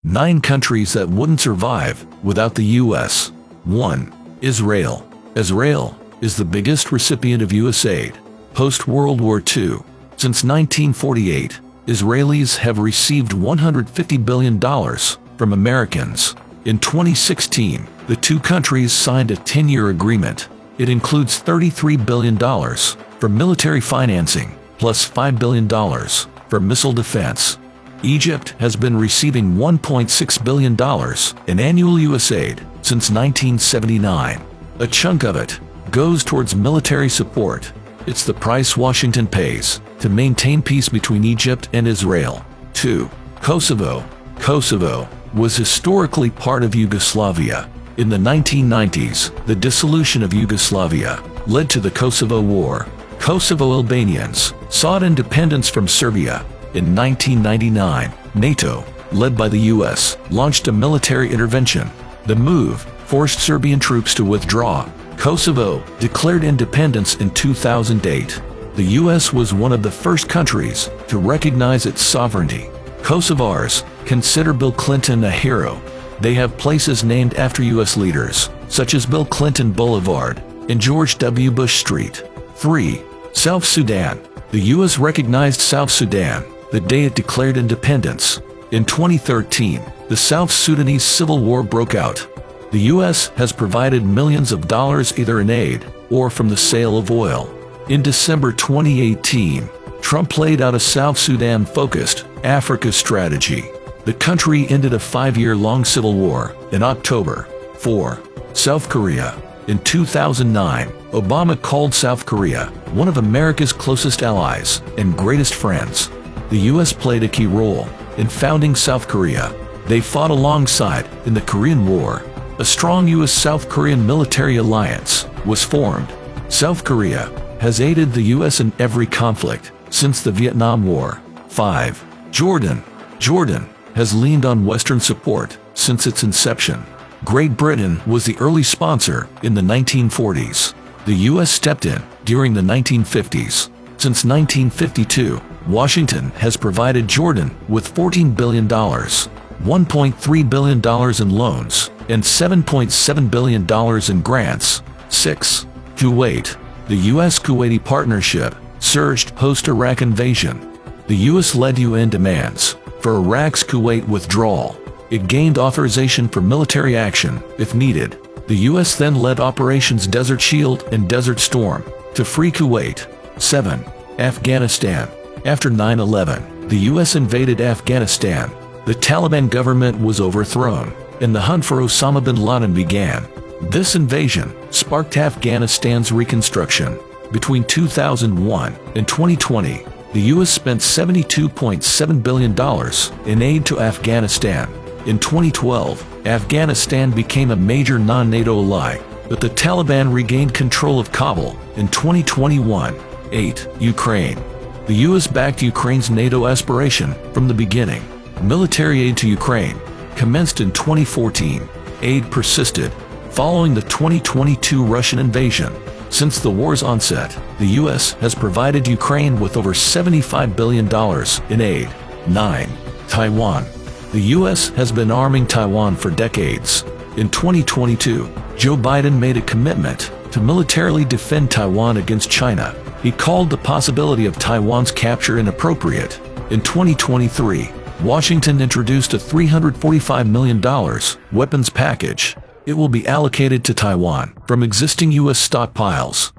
9 countries that wouldn't survive without the U.S. 1. Israel. Israel is the biggest recipient of U.S. aid post-World War II. Since 1948, Israelis have received $150 billion from Americans. In 2016, the two countries signed a 10-year agreement. It includes $33 billion for military financing, plus $5 billion for missile defense. Egypt has been receiving $1.6 billion in annual U.S. aid since 1979. A chunk of it goes towards military support. It's the price Washington pays to maintain peace between Egypt and Israel. 2. Kosovo. Kosovo was historically part of Yugoslavia. In the 1990s, the dissolution of Yugoslavia led to the Kosovo War. Kosovo Albanians sought independence from Serbia. In 1999, NATO, led by the U.S., launched a military intervention. The move forced Serbian troops to withdraw. Kosovo declared independence in 2008. The U.S. was one of the first countries to recognize its sovereignty. Kosovars consider Bill Clinton a hero. They have places named after U.S. leaders, such as Bill Clinton Boulevard and George W. Bush Street. 3. South Sudan. The U.S. recognized South Sudan the day it declared independence. In 2013, the South Sudanese Civil War broke out. The U.S. has provided millions of dollars either in aid or from the sale of oil. In December 2018, Trump laid out a South Sudan-focused Africa strategy. The country ended a 5-year-long civil war in October. 4. South Korea. In 2009, Obama called South Korea one of America's closest allies and greatest friends. The U.S. played a key role in founding South Korea. They fought alongside in the Korean War. A strong U.S.-South Korean military alliance was formed. South Korea has aided the U.S. in every conflict since the Vietnam War. 5. Jordan. Jordan has leaned on Western support since its inception. Great Britain was the early sponsor in the 1940s. The U.S. stepped in during the 1950s. Since 1952, Washington has provided Jordan with $14 billion, $1.3 billion in loans, and $7.7 billion in grants. 6. Kuwait. The U.S.-Kuwaiti partnership surged post-Iraq invasion. The U.S. led UN demands for Iraq's Kuwait withdrawal. It gained authorization for military action if needed. The U.S. then led Operations Desert Shield and Desert Storm to free Kuwait. 7. Afghanistan. After 9/11, the U.S. invaded Afghanistan. The Taliban government was overthrown, and the hunt for Osama bin Laden began. This invasion sparked Afghanistan's reconstruction. Between 2001 and 2020, the U.S. spent $72.7 billion in aid to Afghanistan. In 2012, Afghanistan became a major non-NATO ally, but the Taliban regained control of Kabul in 2021. 8. Ukraine. The U.S. backed Ukraine's NATO aspiration from the beginning. Military aid to Ukraine commenced in 2014. Aid persisted following the 2022 Russian invasion. Since the war's onset, the U.S. has provided Ukraine with over $75 billion in aid. 9. Taiwan. The U.S. has been arming Taiwan for decades. In 2022, Joe Biden made a commitment to militarily defend Taiwan against China. He called the possibility of Taiwan's capture inappropriate. In 2023, Washington introduced a $345 million weapons package. It will be allocated to Taiwan from existing U.S. stockpiles.